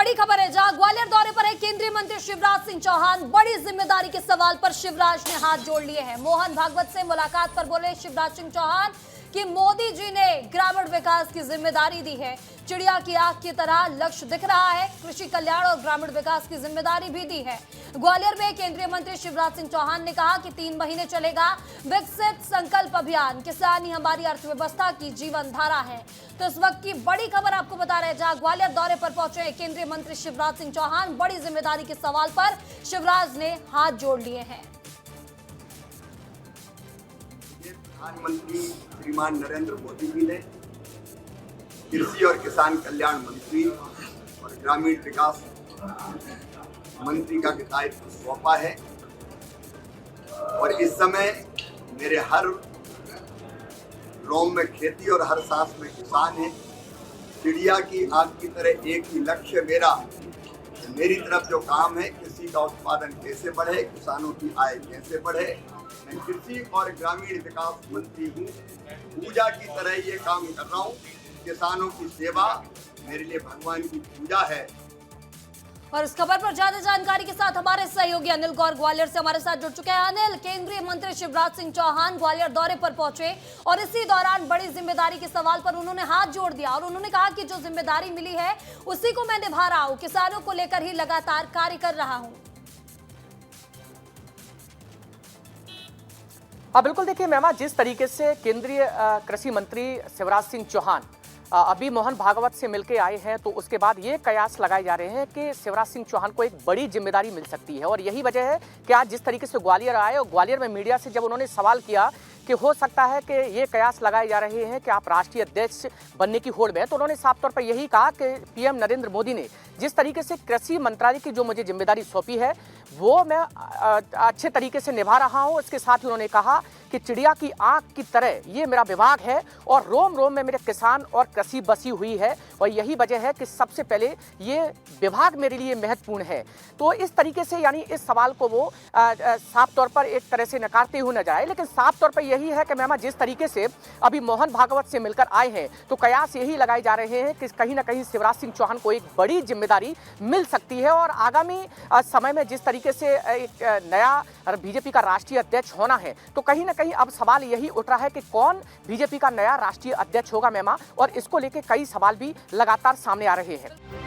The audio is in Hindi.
बड़ी खबर है, जहां ग्वालियर दौरे पर है केंद्रीय मंत्री शिवराज सिंह चौहान। बड़ी जिम्मेदारी के सवाल पर शिवराज ने हाथ जोड़ लिए हैं। मोहन भागवत से मुलाकात पर बोले शिवराज सिंह चौहान कि मोदी जी ने ग्रामीण विकास की जिम्मेदारी दी है। चिड़िया की आंख की तरह लक्ष्य दिख रहा है। कृषि कल्याण और ग्रामीण विकास की जिम्मेदारी भी दी है। ग्वालियर में केंद्रीय मंत्री शिवराज सिंह चौहान ने कहा कि 3 महीने चलेगा विकसित संकल्प अभियान। किसान ही हमारी अर्थव्यवस्था की जीवन धारा है। तो इस वक्त की बड़ी खबर आपको बता रहे हैं, जहां ग्वालियर दौरे पर पहुंचे केंद्रीय मंत्री शिवराज सिंह चौहान। बड़ी जिम्मेदारी के सवाल पर शिवराज ने हाथ जोड़ लिए हैं। प्रधानमंत्री श्रीमान नरेंद्र मोदी जी ने कृषि और किसान कल्याण मंत्री और ग्रामीण विकास मंत्री का दायित्व सौंपा है और इस समय मेरे हर रोम में खेती और हर सांस में किसान है। चिड़िया की आंख की तरह एक ही लक्ष्य मेरी तरफ जो काम है, कृषि का उत्पादन कैसे बढ़े, किसानों की आय कैसे बढ़े। मैं कृषि और ग्रामीण विकास मंत्री हूँ। पूजा की तरह ये काम कर रहा हूँ। किसानों की सेवा मेरे लिए भगवान की पूजा है। और इस खबर पर ज्यादा जानकारी के साथ हमारे सहयोगी अनिल गौर ग्वालियर से हमारे साथ जुड़ चुके हैं। अनिल, केंद्रीय मंत्री शिवराज सिंह चौहान ग्वालियर दौरे पर पहुंचे और इसी दौरान बड़ी जिम्मेदारी के सवाल पर उन्होंने हाथ जोड़ दिया और उन्होंने कहा कि जो जिम्मेदारी मिली है उसी को मैं निभा रहा हूं। किसानों को लेकर ही लगातार कार्य कर रहा हूं। हाँ बिल्कुल, देखिए मेमा, जिस तरीके से केंद्रीय कृषि मंत्री शिवराज सिंह चौहान अभी मोहन भागवत से मिलकर आए हैं, तो उसके बाद ये कयास लगाए जा रहे हैं कि शिवराज सिंह चौहान को एक बड़ी जिम्मेदारी मिल सकती है। और यही वजह है कि आज जिस तरीके से ग्वालियर आए और ग्वालियर में मीडिया से जब उन्होंने सवाल किया कि हो सकता है कि ये कयास लगाए जा रहे हैं कि आप राष्ट्रीय अध्यक्ष बनने की होड़ में हैं, तो उन्होंने साफ तौर पर यही कहा कि पीएम नरेंद्र मोदी ने जिस तरीके से कृषि मंत्रालय की जो मुझे जिम्मेदारी सौंपी है वो मैं अच्छे तरीके से निभा रहा हूं। इसके साथ ही उन्होंने कहा कि चिड़िया की आंख की तरह ये मेरा विभाग है और रोम रोम में मेरे किसान और कृषि बसी हुई है और यही वजह है कि सबसे पहले ये विभाग मेरे लिए महत्वपूर्ण है। तो इस तरीके से यानी इस सवाल को वो साफ तौर पर एक तरह से नकारते हुए न जाए, लेकिन साफ तौर पर यही है कि मेहमा जिस तरीके से अभी मोहन भागवत से मिलकर आए हैं, तो कयास यही लगाए जा रहे हैं कि कहीं ना कहीं शिवराज सिंह चौहान को एक बड़ी जिम्मेदारी मिल सकती है। और आगामी समय में जिस तरीके से एक नया बीजेपी का राष्ट्रीय अध्यक्ष होना है, तो कहीं ना कहीं अब सवाल यही उठ रहा है कि कौन बीजेपी का नया राष्ट्रीय अध्यक्ष होगा मेमा, और इसको लेकर कई सवाल भी लगातार सामने आ रहे हैं।